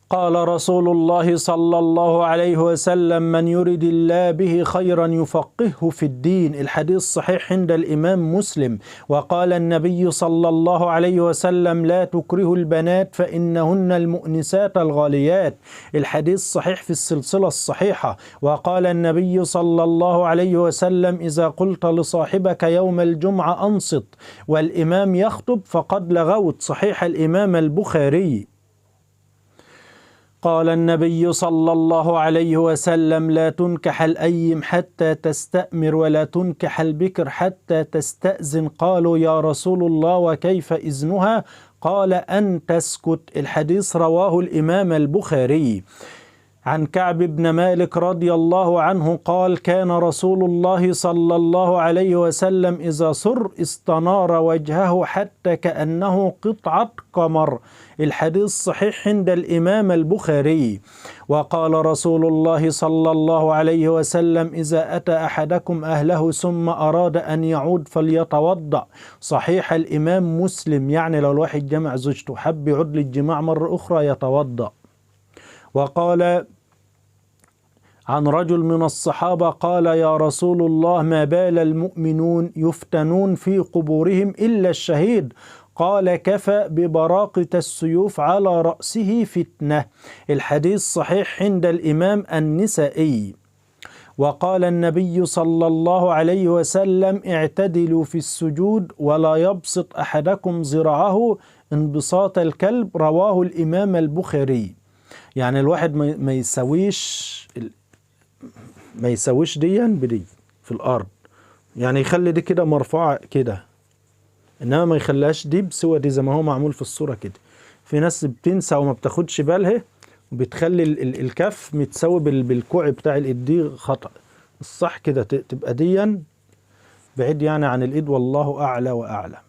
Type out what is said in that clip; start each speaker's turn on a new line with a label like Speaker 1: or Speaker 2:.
Speaker 1: قال رسول الله صلى الله عليه وسلم: من يرد الله به خيرا يفقهه في الدين. الحديث صحيح عند الإمام مسلم. وقال النبي صلى الله عليه وسلم: لا تكرهوا البنات فإنهن المؤنسات الغاليات. الحديث صحيح في السلسلة الصحيحة. وقال النبي صلى الله عليه وسلم: إذا قلت لصاحبك يوم الجمعة أنصت والإمام يخطب فقد لغوت. صحيح الإمام البخاري. قال النبي صلى الله عليه وسلم: لا تنكح الأيم حتى تستأمر ولا تنكح البكر حتى تستأذن. قالوا: يا رسول الله وكيف إذنها؟ قال: أن تسكت. الحديث رواه الإمام البخاري. عن كعب بن مالك رضي الله عنه قال: كان رسول الله صلى الله عليه وسلم إذا سر استنار وجهه حتى كأنه قطعة قمر. الحديث صحيح عند الإمام البخاري. وقال رسول الله صلى الله عليه وسلم: إذا أتى أحدكم أهله ثم أراد أن يعود فليتوضأ. صحيح الإمام مسلم. يعني لو الواحد جمع زوجته حب يعود للجماع مرة أخرى يتوضأ. وقال عن رجل من الصحابة قال: يا رسول الله ما بال المؤمنون يفتنون في قبورهم إلا الشهيد؟ قال: كفى ببراقة السيوف على رأسه فتنة. الحديث صحيح عند الإمام النسائي. وقال النبي صلى الله عليه وسلم: اعتدلوا في السجود ولا يبسط أحدكم ذراعه انبساط الكلب. رواه الإمام البخاري. يعني الواحد ما يسويش ديا بدي في الأرض، يعني يخلي دي كده مرفوعة كده، إنما ما يخليهاش دي بسوى دي زي ما هو معمول في الصورة كده. في ناس بتنسى وما بتاخدش بالها وبتخلي الكف متساوي بالكوع بتاع الإيد، دي خطأ. الصح كده تبقى ديا بعيد يعني عن الإيد، والله أعلى وأعلم.